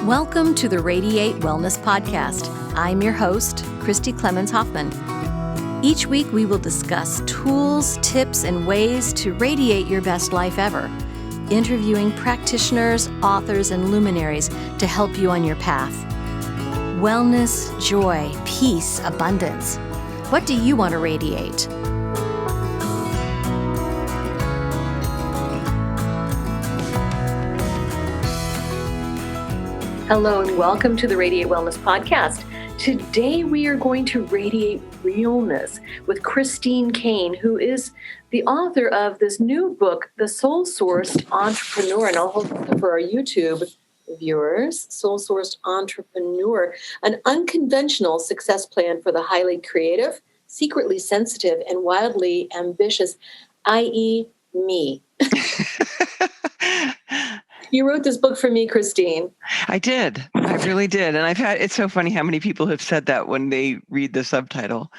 Welcome to the Radiate Wellness Podcast. I'm your host, Christy Clemens Hoffman. Each week we will discuss tools, tips, and ways to radiate your best life ever, interviewing practitioners, authors, and luminaries to help you on your path. Wellness, joy, peace, abundance. What do you want to radiate? Hello and welcome to the Radiate Wellness Podcast. Today we are going to radiate realness with Kane, who is the author of this new book, The Soul Sourced Entrepreneur. And I'll hold it for our YouTube viewers, Soul Sourced Entrepreneur, an unconventional success plan for the highly creative, secretly sensitive, and wildly ambitious, i.e. me. You wrote this book for me, Christine. I did. I really did. And it's so funny how many people have said that when they read the subtitle.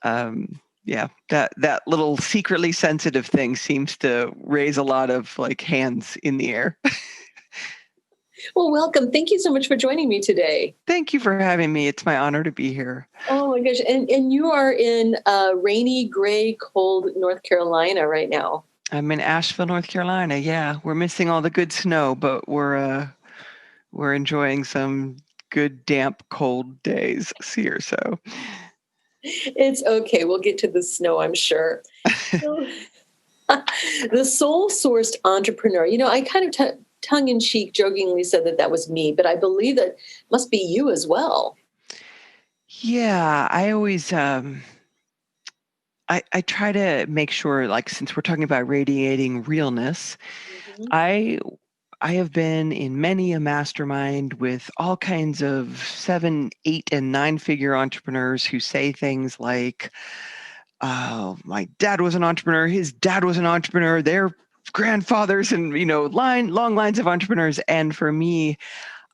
That little secretly sensitive thing seems to raise a lot of hands in the air. Well, welcome. Thank you so much for joining me today. Thank you for having me. It's my honor to be here. Oh my gosh. And you are in rainy, gray, cold North Carolina right now. I'm in Asheville, North Carolina. Yeah, we're missing all the good snow, but we're enjoying some good, damp, cold days here. So it's okay. We'll get to the snow, I'm sure. The Soul Sourced Entrepreneur. You know, I kind of tongue-in-cheek, jokingly said that was me, but I believe that must be you as well. Yeah, I always. I try to make sure, since we're talking about radiating realness, I have been in many a mastermind with all kinds of 7, 8, and 9-figure entrepreneurs who say things like, "Oh, my dad was an entrepreneur. His dad was an entrepreneur. Their grandfathers," and long lines of entrepreneurs. And for me,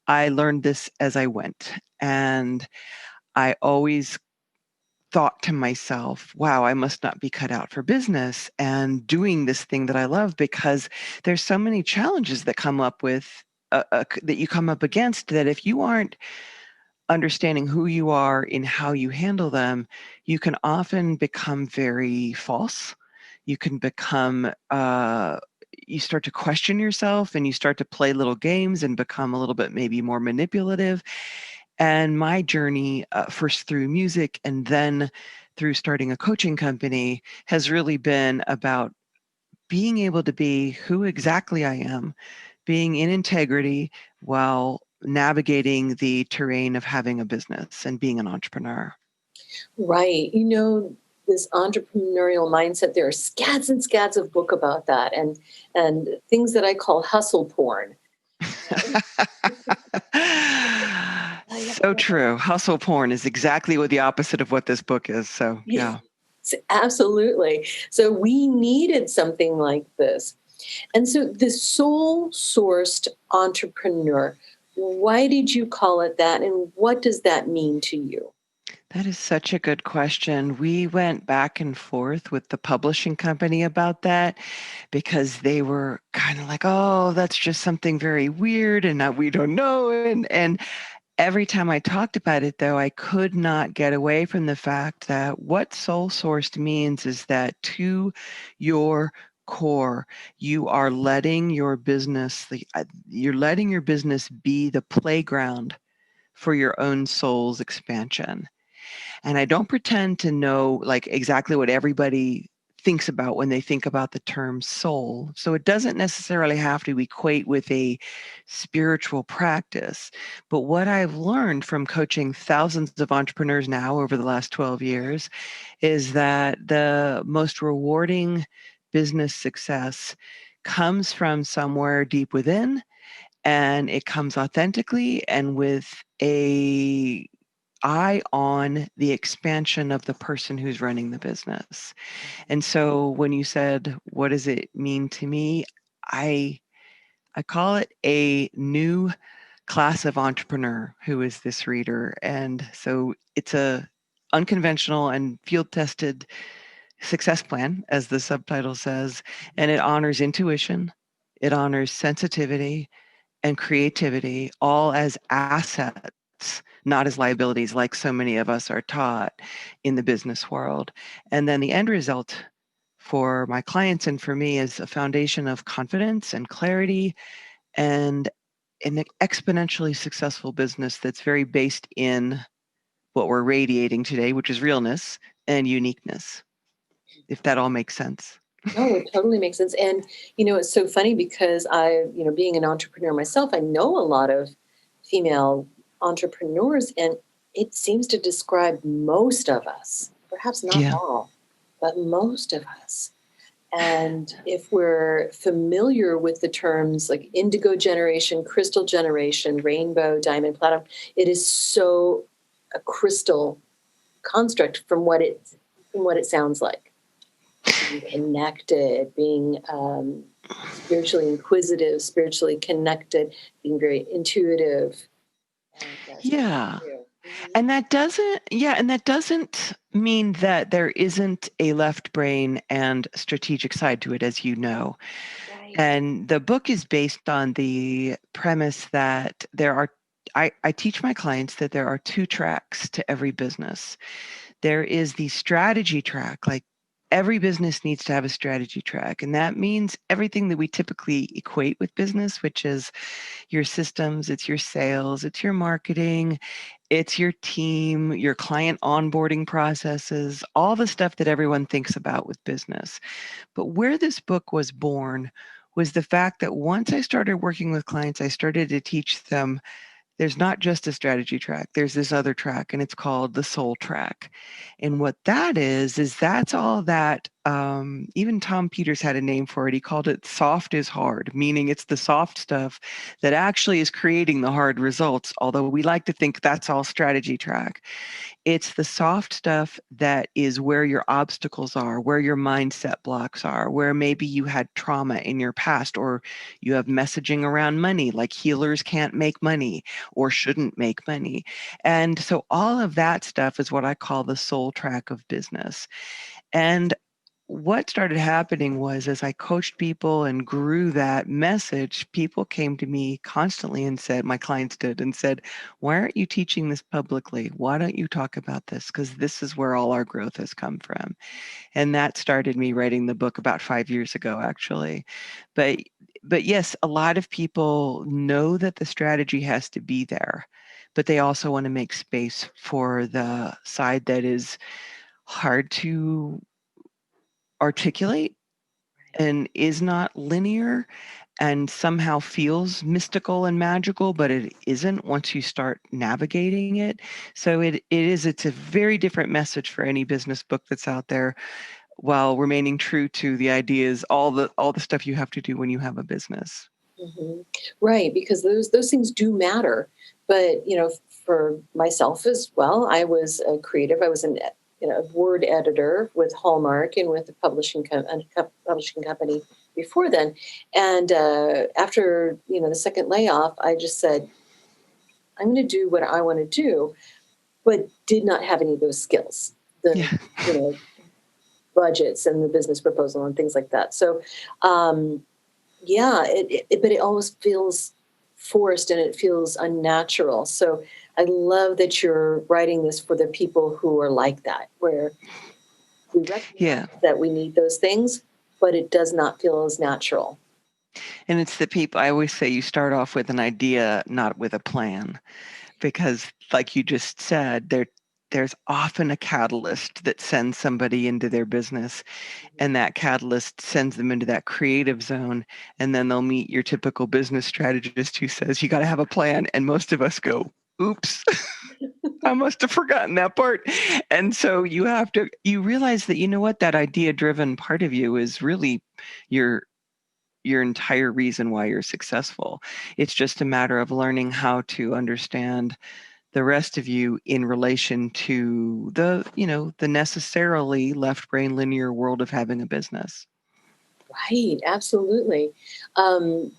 I learned this as I went, and I always thought to myself, wow, I must not be cut out for business and doing this thing that I love, because there's so many challenges that come up with that you come up against, that if you aren't understanding who you are in how you handle them, you can often become very false. You can become you start to question yourself, and you start to play little games and become a little bit maybe more manipulative. And my journey, first through music and then through starting a coaching company, has really been about being able to be who exactly I am, being in integrity while navigating the terrain of having a business and being an entrepreneur. Right. You know, this entrepreneurial mindset, there are scads and scads of book about that, and things that I call hustle porn. So true. Hustle porn is exactly the opposite of what this book is. So, yeah. Absolutely. So we needed something like this. And so the Soul Sourced Entrepreneur, why did you call it that? And what does that mean to you? That is such a good question. We went back and forth with the publishing company about that, because they were kind of like, oh, that's just something very weird and we don't know. And every time I talked about it, though, I could not get away from the fact that what soul sourced means is that to your core, you are letting your business, you're letting your business be the playground for your own soul's expansion. And I don't pretend to know exactly what everybody thinks about when they think about the term soul. So it doesn't necessarily have to equate with a spiritual practice. But what I've learned from coaching thousands of entrepreneurs now over the last 12 years is that the most rewarding business success comes from somewhere deep within, and it comes authentically and with a eye on the expansion of the person who's running the business. And so when you said, what does it mean to me? I call it a new class of entrepreneur who is this reader. And so it's a unconventional and field-tested success plan, as the subtitle says, and it honors intuition, it honors sensitivity, and creativity all as assets, not as liabilities, like so many of us are taught in the business world. And then the end result for my clients and for me is a foundation of confidence and clarity and an exponentially successful business that's very based in what we're radiating today, which is realness and uniqueness, if that all makes sense. No, it totally makes sense. And, it's so funny because being an entrepreneur myself, I know a lot of female entrepreneurs, and it seems to describe most of us, perhaps not Yeah. all, but most of us. And if we're familiar with the terms like indigo generation, crystal generation, rainbow, diamond, platinum, it is so a crystal construct from what it sounds like. Being connected, being spiritually inquisitive, spiritually connected, being very intuitive. And Yeah. mm-hmm. And that doesn't mean that there isn't a left brain and strategic side to it, as you know. Right. And the book is based on the premise that I teach my clients that there are two tracks to every business. There is the strategy track, like every business needs to have a strategy track. And that means everything that we typically equate with business, which is your systems, it's your sales, it's your marketing, it's your team, your client onboarding processes, all the stuff that everyone thinks about with business. But where this book was born was the fact that once I started working with clients, I started to teach them there's not just a strategy track, there's this other track, and it's called the soul track. And what that is that's all that, even Tom Peters had a name for it. He called it soft is hard, meaning it's the soft stuff that actually is creating the hard results, although we like to think that's all strategy track. It's the soft stuff that is where your obstacles are, where your mindset blocks are, where maybe you had trauma in your past, or you have messaging around money, like healers can't make money or shouldn't make money. And so all of that stuff is what I call the soul track of business. And what started happening was as I coached people and grew that message, people came to me constantly and said, my clients did, and said, why aren't you teaching this publicly? Why don't you talk about this? Because this is where all our growth has come from. And that started me writing the book about 5 years ago, actually. But but yes, a lot of people know that the strategy has to be there, but they also want to make space for the side that is hard to articulate and is not linear and somehow feels mystical and magical, but it isn't once you start navigating it. So it's a very different message for any business book that's out there, while remaining true to the ideas, all the stuff you have to do when you have a business. Mm-hmm. Right, because those things do matter. But for myself as well, I was a creative. I was a word editor with Hallmark and with a publishing company before then. And after the second layoff, I just said, I'm going to do what I want to do, but did not have any of those skills. The Yeah. budgets and the business proposal and things like that. So. Yeah, but it always feels forced and it feels unnatural. So I love that you're writing this for the people who are like that, where we recognize Yeah. that we need those things, but it does not feel as natural. And it's the people, I always say you start off with an idea, not with a plan, because like you just said, there's often a catalyst that sends somebody into their business, and that catalyst sends them into that creative zone, and then they'll meet your typical business strategist who says you got to have a plan, and most of us go, oops. I must have forgotten that part. And so you realize that, you know what, that idea driven part of you is really your entire reason why you're successful. It's just a matter of learning how to understand the rest of you in relation to the necessarily left brain linear world of having a business. Right, absolutely. Um,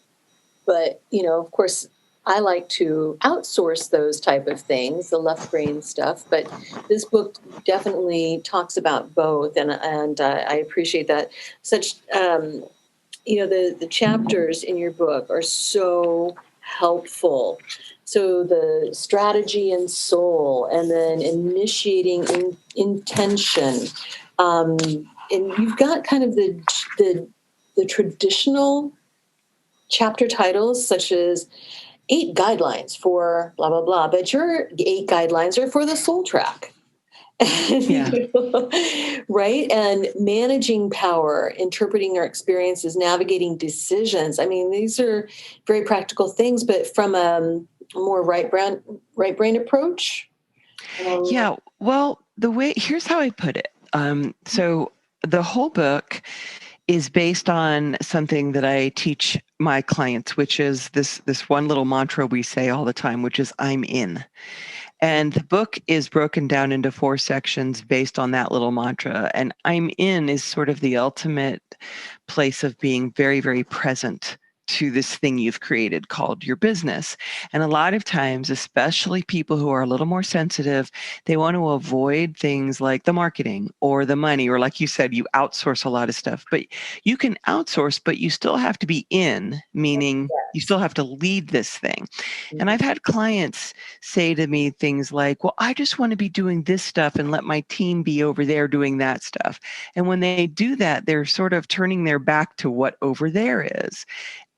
but of course, I like to outsource those type of things, the left brain stuff. But this book definitely talks about both, and I appreciate that. Such the chapters in your book are so helpful. So the strategy and soul, and then initiating intention. And you've got kind of the traditional chapter titles, such as 8 guidelines for blah, blah, blah. But your 8 guidelines are for the soul track. Yeah. Right? And managing power, interpreting our experiences, navigating decisions. I mean, these are very practical things, but from a more right brain approach. Yeah. Well, here's how I put it. So the whole book is based on something that I teach my clients, which is this one little mantra we say all the time, which is I'm in. And the book is broken down into 4 sections based on that little mantra. And I'm in is sort of the ultimate place of being very, very present to this thing you've created called your business. And a lot of times, especially people who are a little more sensitive, they want to avoid things like the marketing or the money, or like you said, you outsource a lot of stuff. But you can outsource, but you still have to be in, meaning you still have to lead this thing. And I've had clients say to me things like, well, I just want to be doing this stuff and let my team be over there doing that stuff. And when they do that, they're sort of turning their back to what over there is.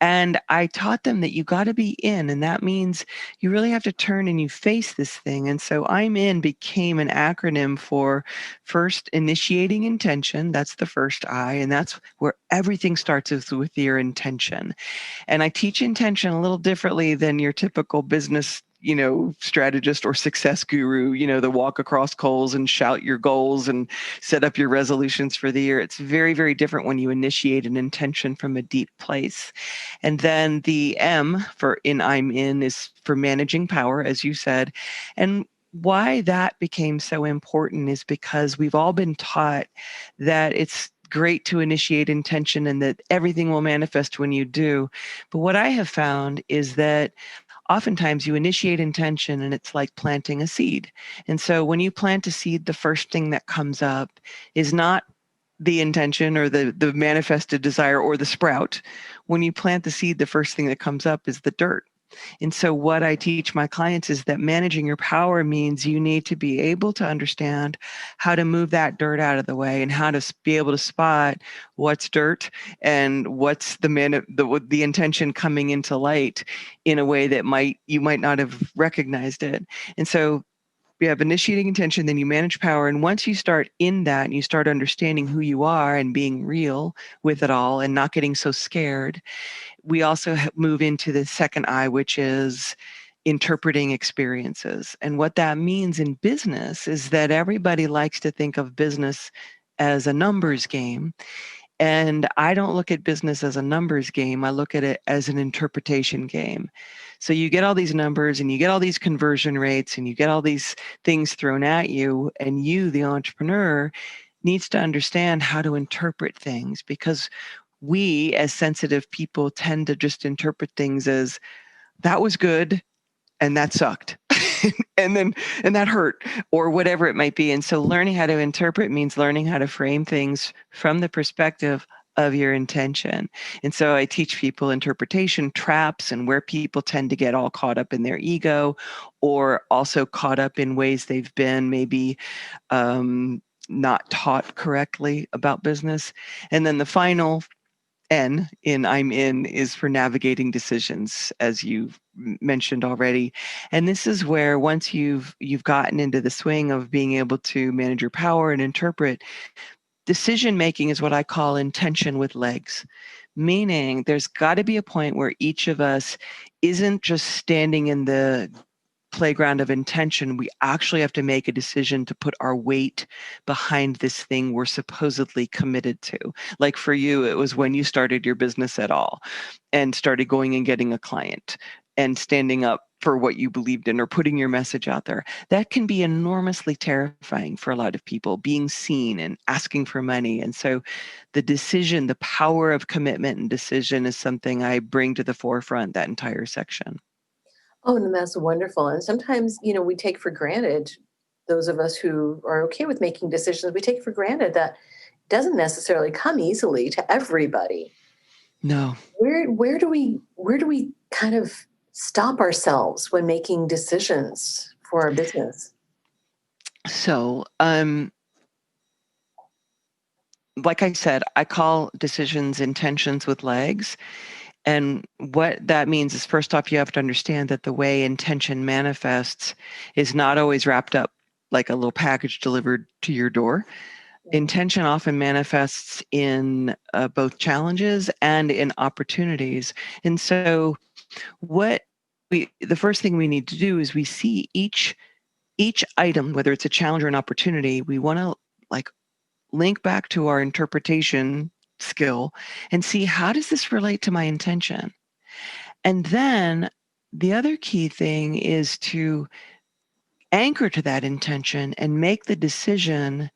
And I taught them that you got to be in, and that means you really have to turn and you face this thing. And so I'm in became an acronym for first initiating intention. That's the first I, and that's where everything starts with your intention. And I teach intention a little differently than your typical business, strategist or success guru, the walk across coals and shout your goals and set up your resolutions for the year. It's very, very different when you initiate an intention from a deep place. And then the M for in I'm in is for managing power, as you said. And why that became so important is because we've all been taught that it's great to initiate intention and that everything will manifest when you do. But what I have found is that oftentimes you initiate intention and it's like planting a seed. And so when you plant a seed, the first thing that comes up is not the intention or the manifested desire or the sprout. When you plant the seed, the first thing that comes up is the dirt. And so what I teach my clients is that managing your power means you need to be able to understand how to move that dirt out of the way and how to be able to spot what's dirt and what's the intention coming into light in a way that you might not have recognized it. And so you have initiating intention, then you manage power. And once you start in that and you start understanding who you are and being real with it all and not getting so scared, we also move into the second I, which is interpreting experiences. And what that means in business is that everybody likes to think of business as a numbers game. And I don't look at business as a numbers game. I look at it as an interpretation game. So you get all these numbers and you get all these conversion rates and you get all these things thrown at you. And you, the entrepreneur, needs to understand how to interpret things, because we as sensitive people tend to just interpret things as that was good and that sucked. and that hurt, or whatever it might be. And so learning how to interpret means learning how to frame things from the perspective of your intention. And so I teach people interpretation traps and where people tend to get all caught up in their ego, or also caught up in ways they've been maybe not taught correctly about business. And then the final N in I'm in is for navigating decisions, as you've mentioned already. And this is where once you've gotten into the swing of being able to manage your power and interpret, decision making is what I call intention with legs. Meaning there's got to be a point where each of us isn't just standing in the playground of intention. We actually have to make a decision to put our weight behind this thing we're supposedly committed to. Like for you, it was when you started your business at all and started going and getting a client and standing up for what you believed in or putting your message out there. That can be enormously terrifying for a lot of people, being seen and asking for money. And so the decision, the power of commitment and decision is something I bring to the forefront, that entire section. Oh, and that's wonderful. And sometimes, we take for granted, those of us who are okay with making decisions, we take for granted that doesn't necessarily come easily to everybody. No. Where do we kind of stop ourselves when making decisions for our business? So, like I said, I call decisions intentions with legs. And what that means is, first off, you have to understand that the way intention manifests is not always wrapped up like a little package delivered to your door. Intention often manifests in both challenges and in opportunities. And so, the first thing we need to do is we see each item, whether it's a challenge or an opportunity, we want to like link back to our interpretation skill and see, how does this relate to my intention? And then the other key thing is to anchor to that intention and make the decision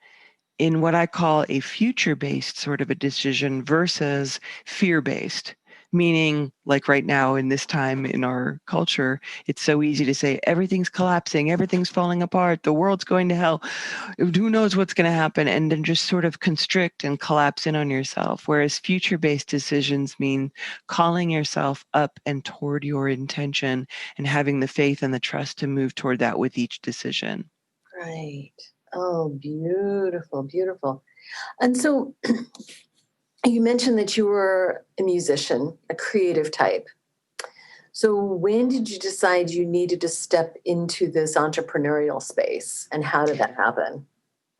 in what I call a future-based sort of a decision versus fear-based. Meaning, like right now in this time in our culture, it's so easy to say everything's collapsing, everything's falling apart, the world's going to hell, who knows what's going to happen, and then just sort of constrict and collapse in on yourself. Whereas future-based decisions mean calling yourself up and toward your intention and having the faith and the trust to move toward that with each decision. Right. Oh, beautiful, beautiful. And so you mentioned that you were a musician, a creative type. So when did you decide you needed to step into this entrepreneurial space, and how did that happen?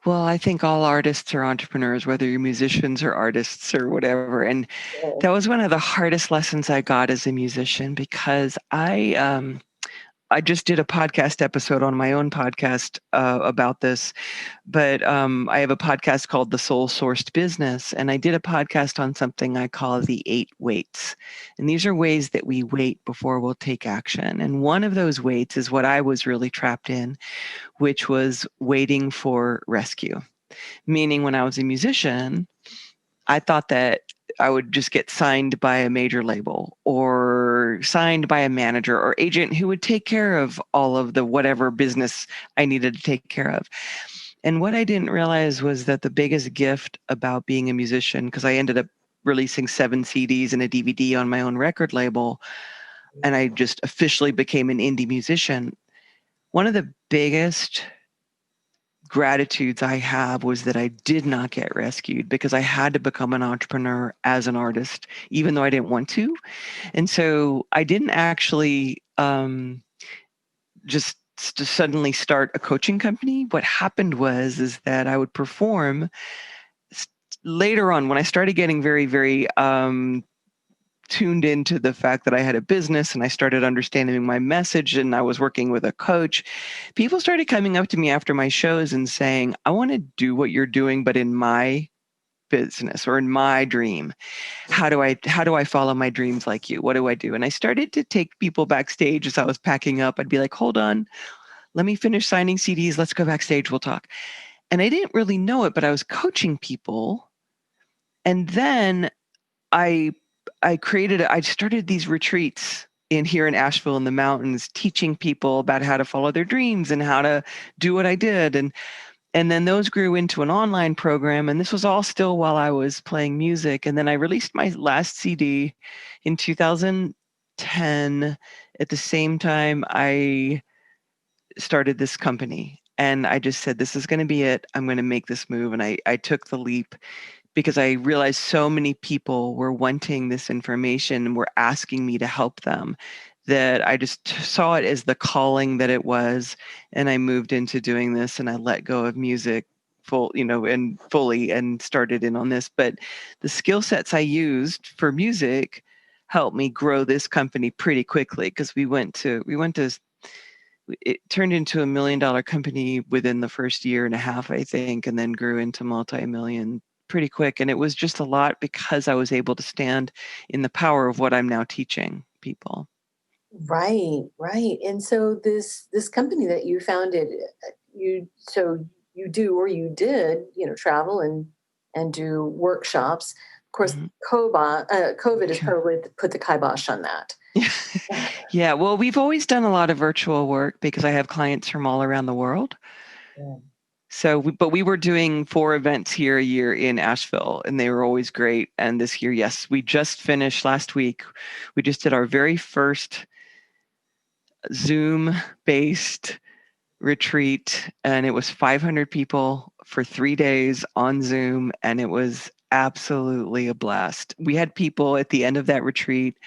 Well, I think all artists are entrepreneurs, whether you're musicians or artists or whatever. And that was one of the hardest lessons I got as a musician, because I just did a podcast episode on my own podcast about this, but I have a podcast called The Soul Sourced Business, and I did a podcast on something I call the 8 weights. And these are ways that we wait before we'll take action. And one of those weights is what I was really trapped in, which was waiting for rescue. Meaning, when I was a musician, I thought that I would just get signed by a major label or signed by a manager or agent who would take care of all of the whatever business I needed to take care of. And what I didn't realize was that the biggest gift about being a musician, because I ended up releasing 7 CDs and a DVD on my own record label, and I just officially became an indie musician. One of the biggest gratitudes I have was that I did not get rescued, because I had to become an entrepreneur as an artist, even though I didn't want to. And so I didn't actually just suddenly start a coaching company. What happened is that I would perform later on when I started getting very, very tuned into the fact that I had a business and I started understanding my message and I was working with a coach. People started coming up to me after my shows and saying, I want to do what you're doing, but in my business or in my dream. How do I follow my dreams like you? What do I do? And I started to take people backstage as I was packing up. I'd be like, hold on, let me finish signing CDs. Let's go backstage. We'll talk. And I didn't really know it, but I was coaching people. And then I I started these retreats here in Asheville in the mountains, teaching people about how to follow their dreams and how to do what I did. And then those grew into an online program. And this was all still while I was playing music. And then I released my last CD in 2010. At the same time, I started this company. And I just said, this is going to be it. I'm going to make this move. And I took the leap, because I realized so many people were wanting this information and were asking me to help them, that I just saw it as the calling that it was. And I moved into doing this, and I let go of music and fully, and started in on this. But the skill sets I used for music helped me grow this company pretty quickly, because it turned into $1 million company within the first year and a half, I think, and then grew into multi-million pretty quick. And it was just a lot, because I was able to stand in the power of what I'm now teaching people. Right, right. And so this company that you founded, you do, or you did, travel and do workshops. Of course, Mhm. COVID has probably put the kibosh on that. Yeah, well, we've always done a lot of virtual work because I have clients from all around the world. Yeah. So, but we were doing 4 events here a year in Asheville, and they were always great. And this year, yes, we just finished last week. We just did our very first Zoom-based retreat, and it was 500 people for 3 days on Zoom, and it was absolutely a blast. We had people at the end of that retreat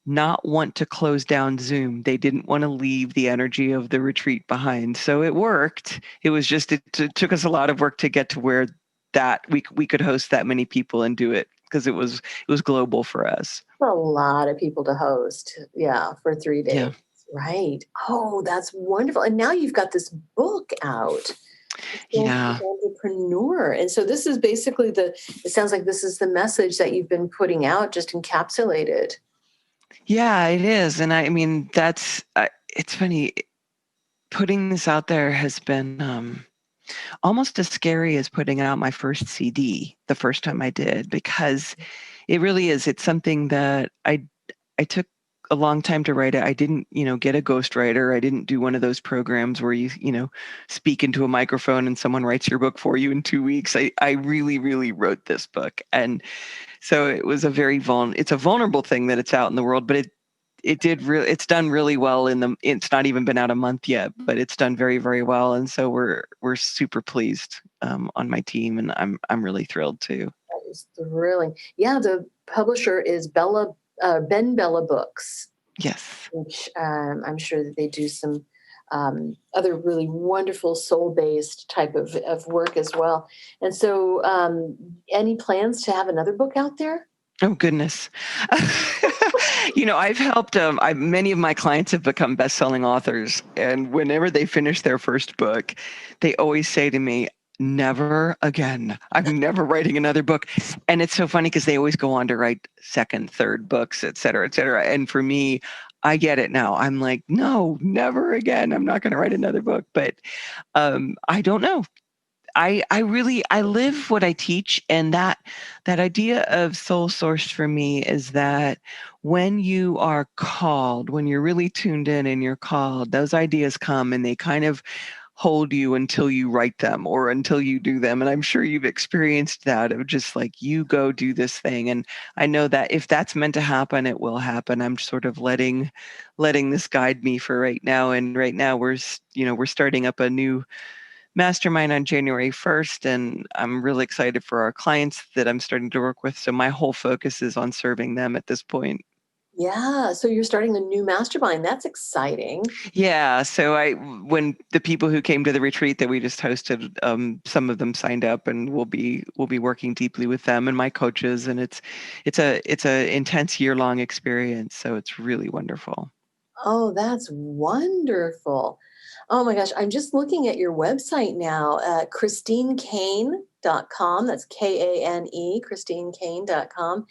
not want to close down Zoom. They didn't want to leave the energy of the retreat behind. So it worked. It was just, it took us a lot of work to get to where that we could host that many people and do it, because it was global for us. A lot of people to host. Yeah, for 3 days. Yeah. Right. Oh, that's wonderful. And now you've got this book out. Yeah. Entrepreneur. And so this is basically it sounds like this is the message that you've been putting out, just encapsulated. Yeah, it is. And I mean, it's funny. Putting this out there has been almost as scary as putting out my first CD the first time I did, because it really is. It's something that I took a long time to write it. I didn't, get a ghostwriter. I didn't do one of those programs where you speak into a microphone and someone writes your book for you in 2 weeks. I really, really wrote this book. And so it was it's a vulnerable thing that it's out in the world, but it's done really well it's not even been out a month yet, but it's done very, very well. And so we're super pleased on my team, and I'm really thrilled too. That is thrilling. Yeah, the publisher is Ben Bella Books, Yes. which I'm sure that they do some other really wonderful soul-based type of work as well. And so, any plans to have another book out there? Oh, goodness. I've helped, many of my clients have become best-selling authors. And whenever they finish their first book, they always say to me, never again. I'm never writing another book. And it's so funny because they always go on to write second, third books, et cetera, et cetera. And for me, I get it now. I'm like, no, never again. I'm not going to write another book. But I don't know. I live what I teach, and that idea of soul source for me is that when you are called, when you're really tuned in and you're called, those ideas come and they kind of hold you until you write them or until you do them. And I'm sure you've experienced that, of just like, you go do this thing. And I know that if that's meant to happen, it will happen. I'm sort of letting this guide me for right now. And right now we're starting up a new mastermind on January 1st, and I'm really excited for our clients that I'm starting to work with. So my whole focus is on serving them at this point. Yeah, so you're starting a new mastermind. That's exciting. Yeah. So when the people who came to the retreat that we just hosted, some of them signed up, and we'll be working deeply with them and my coaches. And it's a intense year-long experience. So it's really wonderful. Oh, that's wonderful. Oh my gosh, I'm just looking at your website now, ChristineKane.com. That's Kane, ChristineKane.com.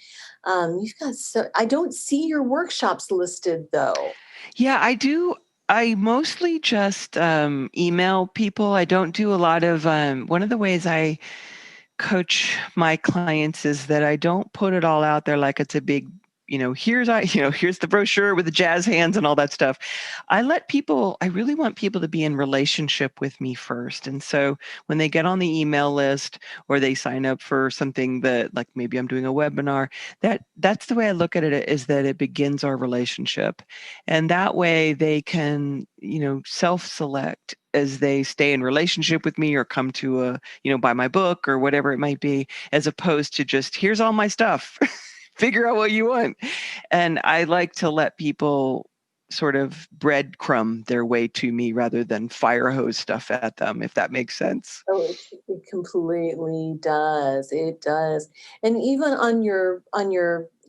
You've got I don't see your workshops listed though. Yeah, I do. I mostly just email people. I don't do a lot of, one of the ways I coach my clients is that I don't put it all out there like it's a big, here's the brochure with the jazz hands and all that stuff. I really want people to be in relationship with me first. And so when they get on the email list or they sign up for something that, like, maybe I'm doing a webinar, that's the way I look at it, is that it begins our relationship. And that way they can, self-select as they stay in relationship with me or come to buy my book or whatever it might be, as opposed to just, here's all my stuff. Figure out what you want. And I like to let people sort of breadcrumb their way to me rather than fire hose stuff at them, if that makes sense. Oh, it completely does. It does. And even on your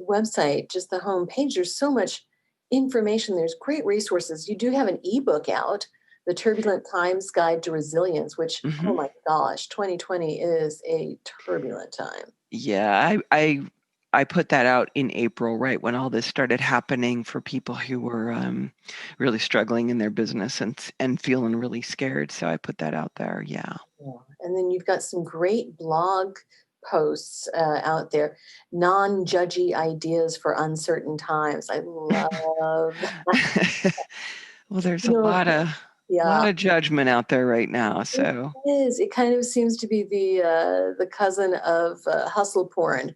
website, just the home page, there's so much information. There's great resources. You do have an ebook out, The Turbulent Times Guide to Resilience, which, oh Hmm. my gosh, 2020 is a turbulent time. Yeah, I put that out in April, right when all this started happening, for people who were really struggling in their business and feeling really scared. So I put that out there. Yeah. Yeah. And then you've got some great blog posts out there, non-judgy ideas for uncertain times. I love, Well, there's you know, a yeah. lot of judgment out there right now. So It is. It kind of seems to be the cousin of hustle porn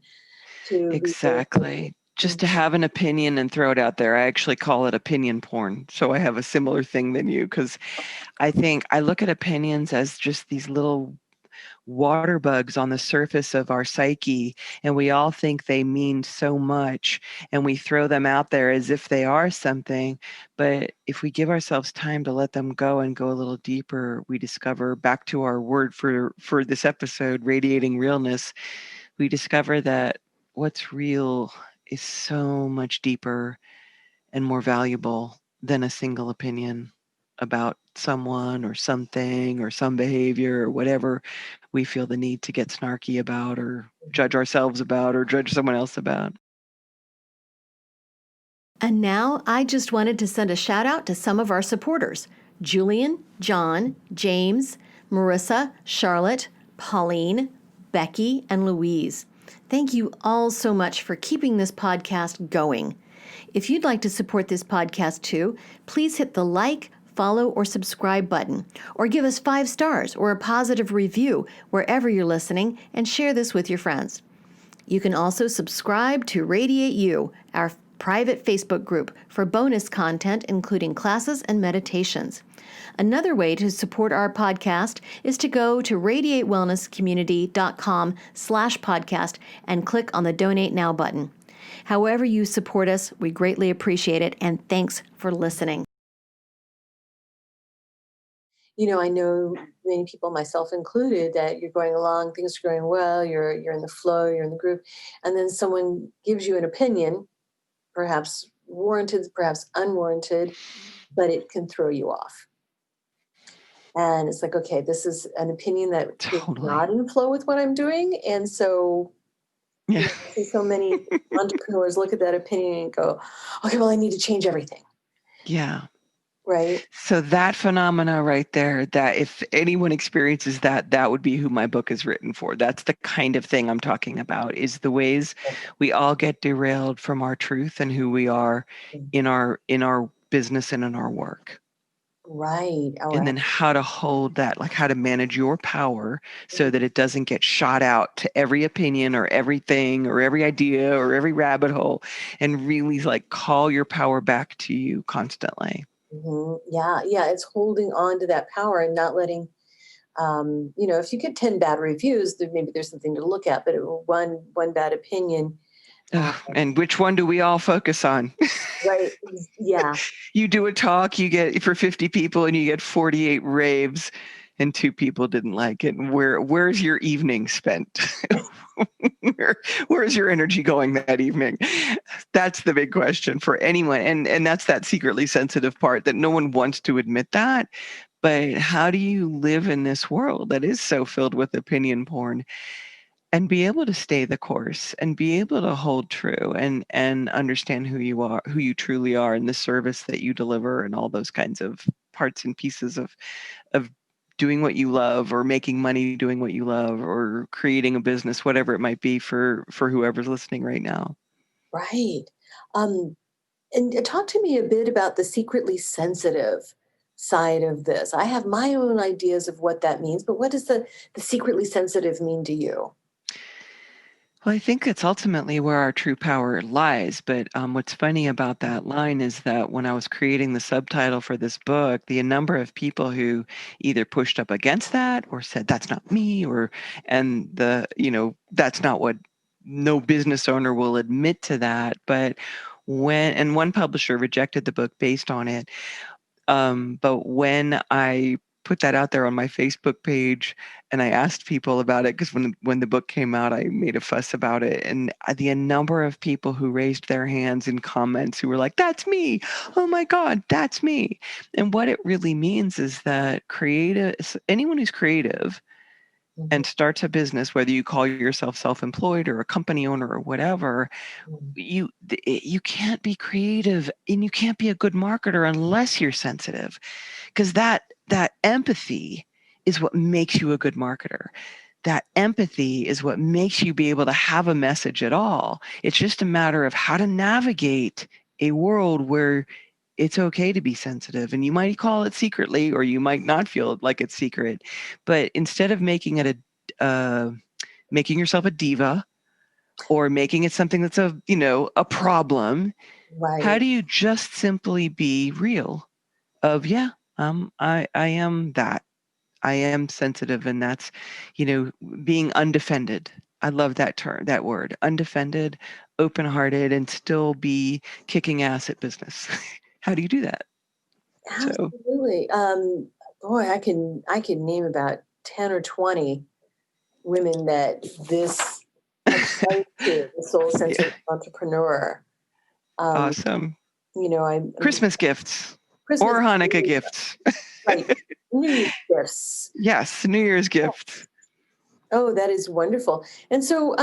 to be very, exactly. just to have an opinion and throw it out there. I actually call it opinion porn. So I have a similar thing than you, because I think I look at opinions as just these little water bugs on the surface of our psyche, and we all think they mean so much, and we throw them out there as if they are something. But if we give ourselves time to let them go and go a little deeper, we discover, back to our word for this episode, radiating realness, we discover that what's real is so much deeper and more valuable than a single opinion about someone or something or some behavior or whatever we feel the need to get snarky about or judge ourselves about or judge someone else about. And now I just wanted to send a shout out to some of our supporters: Julian, John, James, Marissa, Charlotte, Pauline, Becky, and Louise. Thank you all so much for keeping this podcast going. If you'd like to support this podcast too, please hit the like, follow, or subscribe button, or give us 5 stars or a positive review wherever you're listening, and share this with your friends. You can also subscribe to Radiate You, our private Facebook group, for bonus content, including classes and meditations. Another way to support our podcast is to go to radiatewellnesscommunity.com/podcast and click on the Donate Now button. However you support us, we greatly appreciate it, and thanks for listening. I know many people, myself included, that you're going along, things are going well, you're in the flow, you're in the groove, and then someone gives you an opinion, perhaps warranted, perhaps unwarranted, but it can throw you off. And it's like, okay, this is an opinion that is not in flow with what I'm doing. And so, Yeah. I see so many entrepreneurs look at that opinion and go, okay, well, I need to change everything. Yeah. Right. So that phenomena right there, that if anyone experiences that, that would be who my book is written for. That's the kind of thing I'm talking about, is the ways we all get derailed from our truth and who we are in our business and in our work. Right. And then how to hold that, like how to manage your power so that it doesn't get shot out to every opinion or everything or every idea or every rabbit hole, and really like call your power back to you constantly. Mm-hmm. Yeah. It's holding on to that power and not letting, if you get 10 bad reviews, then maybe there's something to look at, but one bad opinion. And which one do we all focus on? Right. Yeah. You do a talk, you get for 50 people and you get 48 raves and 2 people didn't like it. And where's your evening spent? Where's your energy going that evening? That's the big question for anyone. And that's that secretly sensitive part that no one wants to admit that. But how do you live in this world that is so filled with opinion porn and be able to stay the course and be able to hold true and understand who you are, who you truly are, and the service that you deliver, and all those kinds of parts and pieces of doing what you love, or making money doing what you love, or creating a business, whatever it might be for whoever's listening right now. Right. And talk to me a bit about the secretly sensitive side of this. I have my own ideas of what that means, but what does the secretly sensitive mean to you? Well, I think it's ultimately where our true power lies. But what's funny about that line is that when I was creating the subtitle for this book, the number of people who either pushed up against that or said, that's not me, and that's not what, no business owner will admit to that. But one publisher rejected the book based on it. But when I put that out there on my Facebook page and I asked people about it, because when the book came out, I made a fuss about it. And the number of people who raised their hands in comments who were like, that's me. Oh my God, that's me. And what it really means is that anyone who's creative and starts a business, whether you call yourself self-employed or a company owner or whatever, you can't be creative and you can't be a good marketer unless you're sensitive, because that empathy is what makes you a good marketer. That empathy is what makes you be able to have a message at all. It's just a matter of how to navigate a world where it's okay to be sensitive, and you might call it secretly, or you might not feel like it's secret. But instead of making it making yourself a diva or making it something that's a problem. How Right. do you just simply be real of, yeah, I am that. I am sensitive, and that's, being undefended. I love that term, that word, undefended, open-hearted, and still be kicking ass at business. How do you do that? So Absolutely. Boy, I can name about 10 or 20 women that this applies to, the soul yeah, centered entrepreneur. Um, awesome. I'm just Christmas gifts Christmas, or Hanukkah gifts. right? New Year's gifts. Yes, New Year's gifts. Oh, that is wonderful. And so,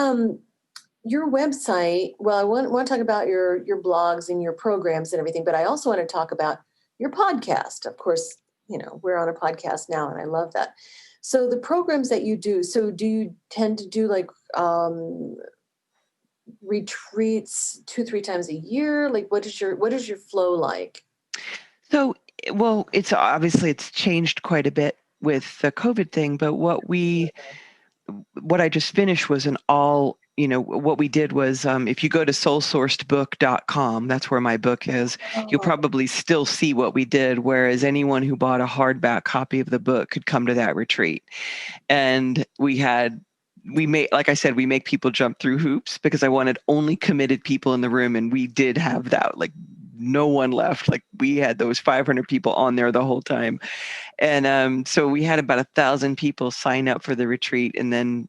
your website. Well, I want to talk about your blogs and your programs and everything, but I also want to talk about your podcast. Of course, we're on a podcast now, and I love that. So the programs that you do. So do you tend to do like retreats 2-3 times a year? Like, what is your flow like? So, well, it's changed quite a bit with the COVID thing, but what I just finished was what we did was, if you go to soulsourcedbook.com, that's where my book is, you'll Oh, probably still see what we did, whereas anyone who bought a hardback copy of the book could come to that retreat. And like I said, we make people jump through hoops because I wanted only committed people in the room. And we did have that, like no one left. Like we had those 500 people on there the whole time. And so we had about 1,000 people sign up for the retreat. And then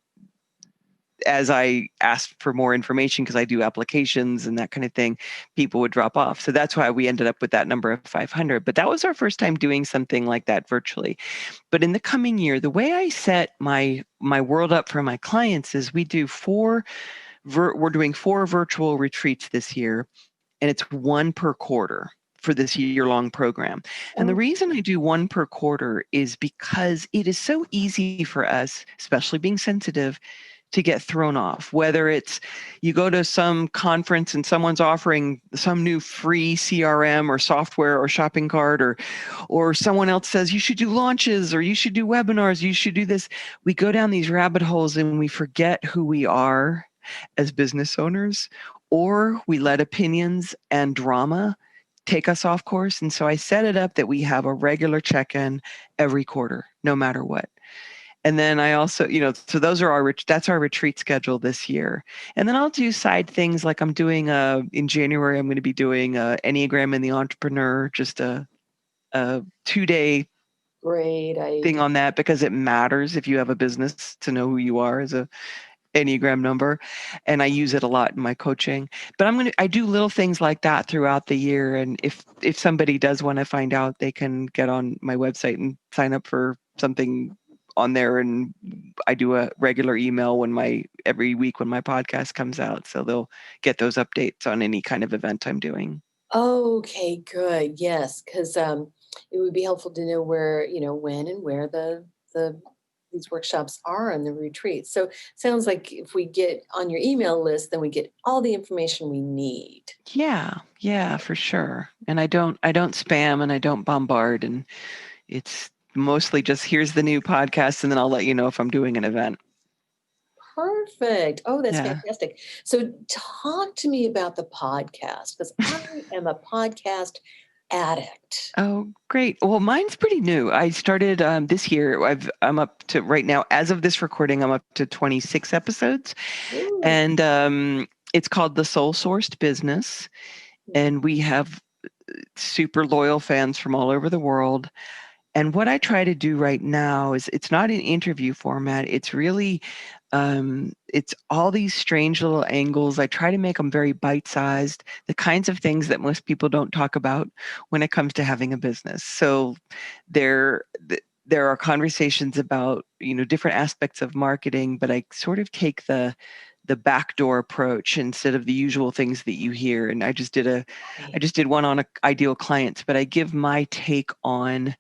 as I asked for more information, because I do applications and that kind of thing, people would drop off. So that's why we ended up with that number of 500. But that was our first time doing something like that virtually. But in the coming year, the way I set my world up for my clients is we're doing 4 virtual retreats this year, and it's 1 per quarter for this year-long program. And the oh, reason I do 1 per quarter is because it is so easy for us, especially being sensitive, to get thrown off. Whether it's you go to some conference and someone's offering some new free CRM or software or shopping cart, or someone else says you should do launches or you should do webinars, you should do this. We go down these rabbit holes and we forget who we are as business owners, or we let opinions and drama take us off course. And so I set it up that we have a regular check-in every quarter, no matter what. And then I also, so those are that's our retreat schedule this year. And then I'll do side things like in January, I'm going to be doing Enneagram and the Entrepreneur, just a 2-day great thing idea. on that, because it matters if you have a business to know who you are as a Enneagram number. And I use it a lot in my coaching. But I do little things like that throughout the year. And if somebody does want to find out, they can get on my website and sign up for something on there. And I do a regular email every week when my podcast comes out. So they'll get those updates on any kind of event I'm doing. Okay, good. Yes, because it would be helpful to know where, when and where the these workshops are and the retreats. So sounds like if we get on your email list, then we get all the information we need. Yeah, for sure. And I don't spam and I don't bombard, and it's mostly just here's the new podcast, and then I'll let you know if I'm doing an event. Perfect. Oh, that's Yeah. fantastic. So talk to me about the podcast because I am a podcast addict. Oh, great. Well, mine's pretty new. I started this year. I'm up to right now, as of this recording, I'm up to 26 episodes, Ooh. and it's called The Soul Sourced Business, and we have super loyal fans from all over the world. And what I try to do right now is it's not an interview format. It's really, it's all these strange little angles. I try to make them very bite-sized, the kinds of things that most people don't talk about when it comes to having a business. So there, there are conversations about, different aspects of marketing, but I sort of take the backdoor approach instead of the usual things that you hear. And I just did one on ideal clients, but I give my take on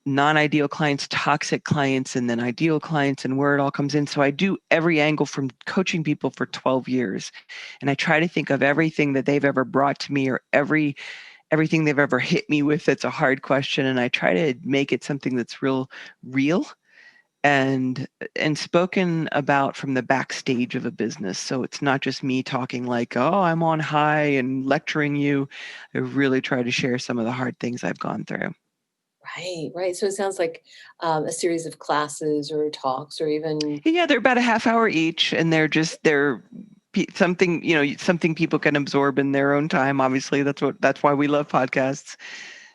non-ideal clients, toxic clients, and then ideal clients, and where it all comes in. So I do every angle from coaching people for 12 years. And I try to think of everything that they've ever brought to me, or everything they've ever hit me with that's a hard question. And I try to make it something that's real and spoken about from the backstage of a business. So it's not just me talking like, oh, I'm on high and lecturing you. I really try to share some of the hard things I've gone through. Right, right. So it sounds like a series of classes or talks or even. Yeah, they're about a half hour each, and they're something, something people can absorb in their own time. Obviously, that's why we love podcasts.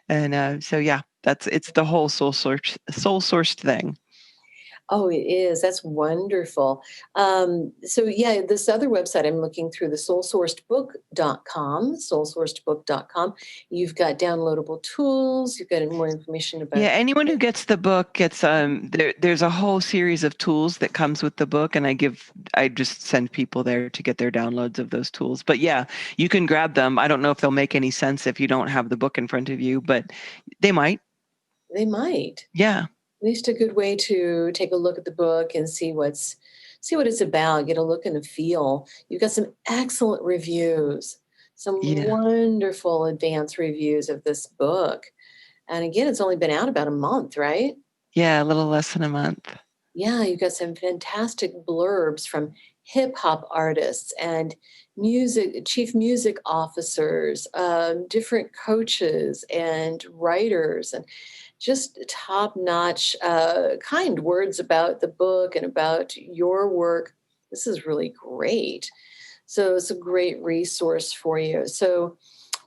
And so yeah, it's the whole soul sourced thing. Oh, it is. That's wonderful. So yeah, this other website I'm looking through, the soulsourcedbook.com. You've got downloadable tools, you've got more information Yeah, about. anyone who gets the book gets there's a whole series of tools that comes with the book, and I just send people there to get their downloads of those tools. But yeah, you can grab them. I don't know if they'll make any sense if you don't have the book in front of you, but they might. They might. Yeah. At least a good way to take a look at the book and see what it's about, get a look and a feel. You've got some excellent reviews, some Yeah. wonderful advanced reviews of this book. And again, it's only been out about a month, right? Yeah, a little less than a month. Yeah, you've got some fantastic blurbs from hip hop artists and chief music officers, different coaches and writers, and just top notch, kind words about the book and about your work. This is really great. So it's a great resource for you. So,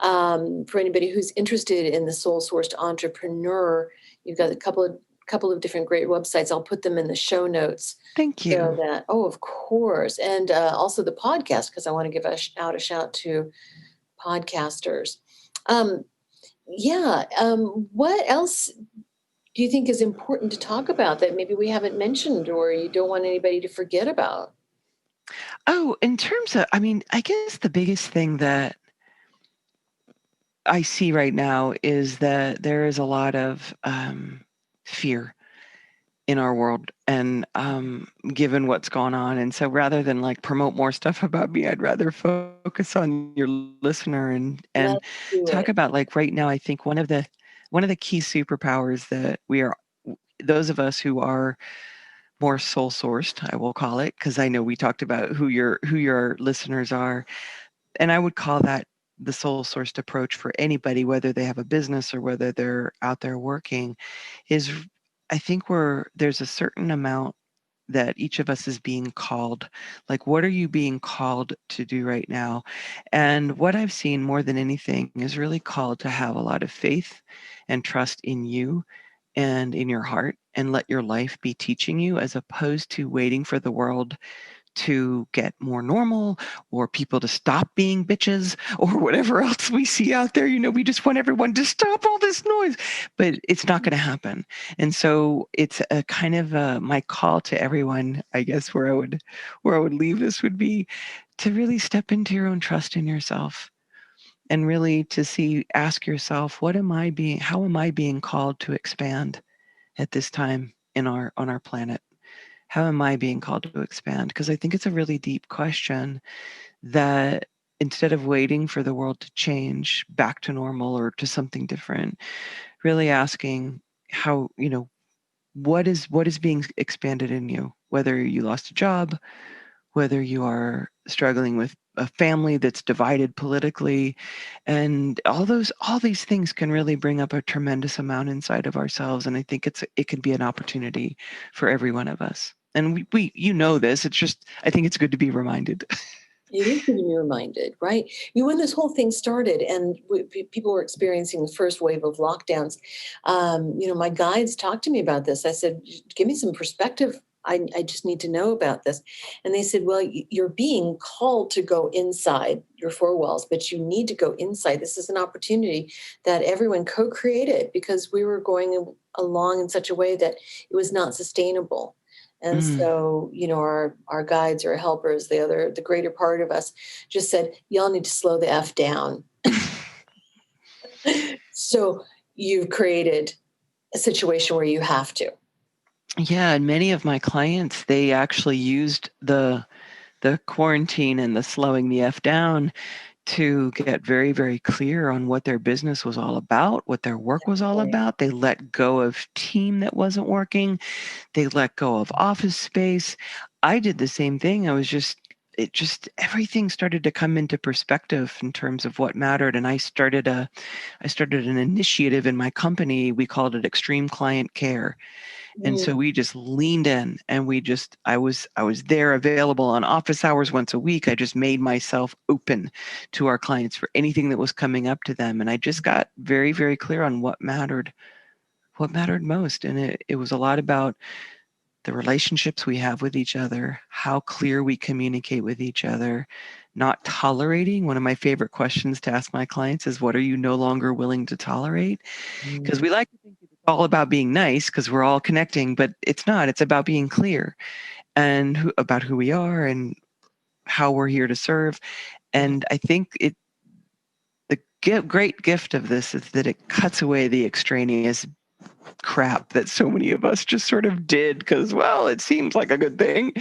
for anybody who's interested in the soul sourced entrepreneur, you've got a couple of different great websites. I'll put them in the show notes. Thank So you. that, oh, of course, and also the out because I want to give out a shout to podcasters. Um, yeah. What else do you think is important to talk about that maybe we haven't mentioned or you don't want anybody to forget about? Oh, in terms of, I mean, I guess the biggest thing that I see right now is that there is a lot of fear in our world, and given what's gone on. And so rather than like promote more stuff about me, I'd rather focus on your listener and Let's do talk it. about, like, right now, I think one of the key superpowers that we are, those of us who are more soul sourced, I will call it, because I know we talked about who your listeners are, and I would call that the soul sourced approach for anybody, whether they have a business or whether they're out there working, is, I think, there's a certain amount that each of us is being called. Like, what are you being called to do right now? And what I've seen more than anything is really called to have a lot of faith and trust in you and in your heart, and let your life be teaching you, as opposed to waiting for the world to get more normal, or people to stop being bitches, or whatever else we see out there. We just want everyone to stop all this noise, but it's not going to happen. And so it's a kind of my call to everyone, I guess, where I would leave this would be to really step into your own trust in yourself, and really to ask yourself, how am I being called to expand at this time on our planet? How am I being called to expand? Because I think it's a really deep question that, instead of waiting for the world to change back to normal or to something different, really asking how, what is being expanded in you, whether you lost a job, whether you are struggling with a family that's divided politically, and all these things can really bring up a tremendous amount inside of ourselves. And I think it can be an opportunity for every one of us. And we this. It's just, I think it's good to be reminded. It is good to be reminded, right? When this whole thing started and people were experiencing the first wave of lockdowns, my guides talked to me about this. I said, give me some perspective. I just need to know about this. And they said, well, you're being called to go inside your four walls, but you need to go inside. This is an opportunity that everyone co-created because we were going along in such a way that it was not sustainable. And Mm. so, our guides or helpers, the greater part of us just said, y'all need to slow the F down. So you've created a situation where you have to. Yeah, and many of my clients, they actually used the quarantine and the slowing the F down to get very, very clear on what their business was all about, what their work was all about. They let go of team that wasn't working. They let go of office space. I did the same thing. Everything started to come into perspective in terms of what mattered. And I started an initiative in my company. We called it Extreme Client Care. And so we just leaned in, and I was there, available on office hours once a week. I just made myself open to our clients for anything that was coming up to them. And I just got very, very clear on what mattered most. And it was a lot about the relationships we have with each other, how clear we communicate with each other, not tolerating. One of my favorite questions to ask my clients is, what are you no longer willing to tolerate? Because we like to think it's all about being nice because we're all connecting, but it's not. It's about being clear and about who we are and how we're here to serve. And I think the great gift of this is that it cuts away the extraneous crap that so many of us just sort of did because, well, it seems like a good thing.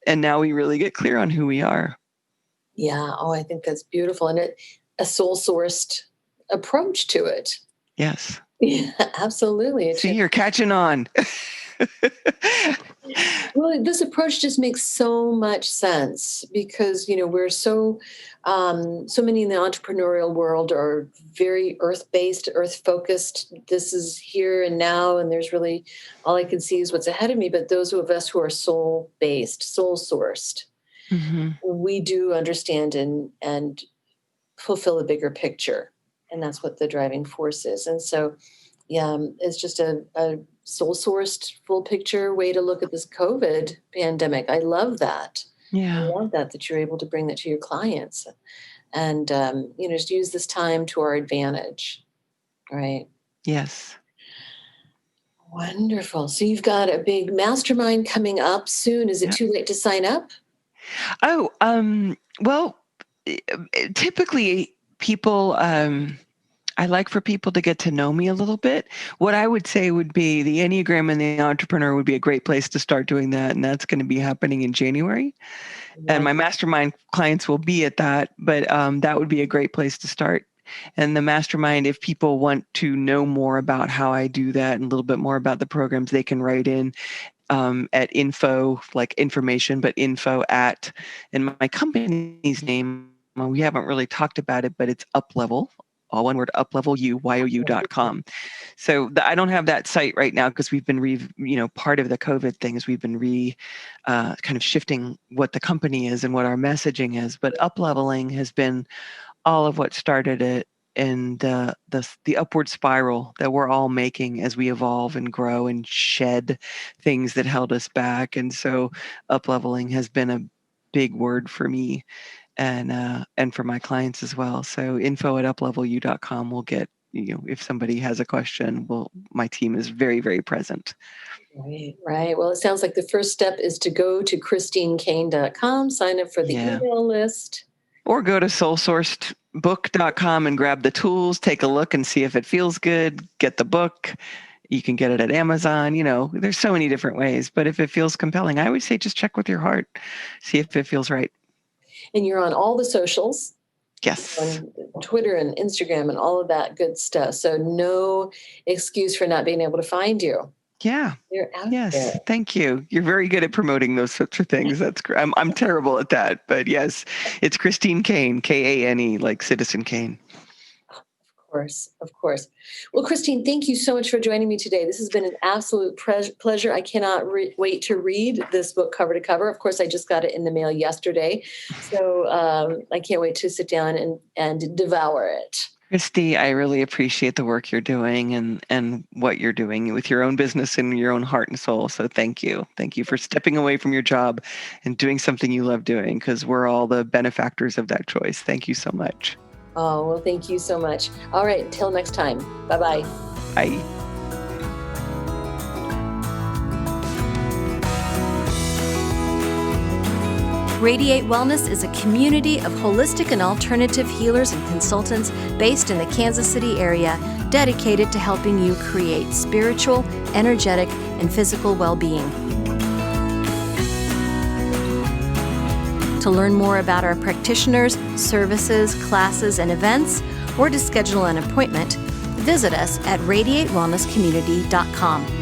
And now we really get clear on who we are. Yeah. Oh, I think that's beautiful. And a soul-sourced approach to it. Yes. Yeah, absolutely. See, you're catching on. Well, this approach just makes so much sense because, we're so many in the entrepreneurial world are very earth-based, earth-focused. This is here and now, and there's really, all I can see is what's ahead of me. But those of us who are soul-based, soul-sourced, we do understand and fulfill a bigger picture. And that's what the driving force is. And so, yeah, it's just a soul-sourced, full picture way to look at this COVID pandemic. I love that. Yeah. I love that you're able to bring that to your clients and, just use this time to our advantage. Right. Yes. Wonderful. So you've got a big mastermind coming up soon. Is it too late to sign up? Oh, well, typically people, I like for people to get to know me a little bit. What I would say would be the Enneagram and the Entrepreneur would be a great place to start doing that. And that's going to be happening in January. And my mastermind clients will be at that, but that would be a great place to start. And the mastermind, if people want to know more about how I do that and a little bit more about the programs, they can write in at info, like information, but info at, and my company's name, well, we haven't really talked about it, but it's Uplevel, all one word, Uplevel You, YOU.com. So I don't have that site right now because we've been, part of the COVID thing is we've been kind of shifting what the company is and what our messaging is. But upleveling has been all of what started it, and the upward spiral that we're all making as we evolve and grow and shed things that held us back. And so upleveling has been a big word for me and for my clients as well. So info at uplevelU.com will get, if somebody has a question, my team is very, very present. Right. Well, it sounds like the first step is to go to ChristineKane.com, sign up for the email list. Or go to soulsourcedbook.com and grab the tools, take a look and see if it feels good, get the book. You can get it at Amazon. There's so many different ways, but if it feels compelling, I would say just check with your heart, see if it feels right. And you're on all the socials. Yes. On Twitter and Instagram and all of that good stuff. So no excuse for not being able to find you. Yeah. You're out there. Thank you. You're very good at promoting those sorts of things. That's great. I'm terrible at that, but yes, it's Christine Kane, Kane, like Citizen Kane. Of course. Well, Christine, thank you so much for joining me today. This has been an absolute pleasure. I cannot wait to read this book cover to cover. Of course, I just got it in the mail yesterday, so I can't wait to sit down and devour it. Christy, I really appreciate the work you're doing and what you're doing with your own business and your own heart and soul. So thank you. Thank you for stepping away from your job and doing something you love doing, because we're all the benefactors of that choice. Thank you so much. Oh, well, thank you so much. All right, until next time. Bye-bye. Bye. Radiate Wellness is a community of holistic and alternative healers and consultants based in the Kansas City area, dedicated to helping you create spiritual, energetic, and physical well-being. To learn more about our practitioners, services, classes, and events, or to schedule an appointment, visit us at radiatewellnesscommunity.com.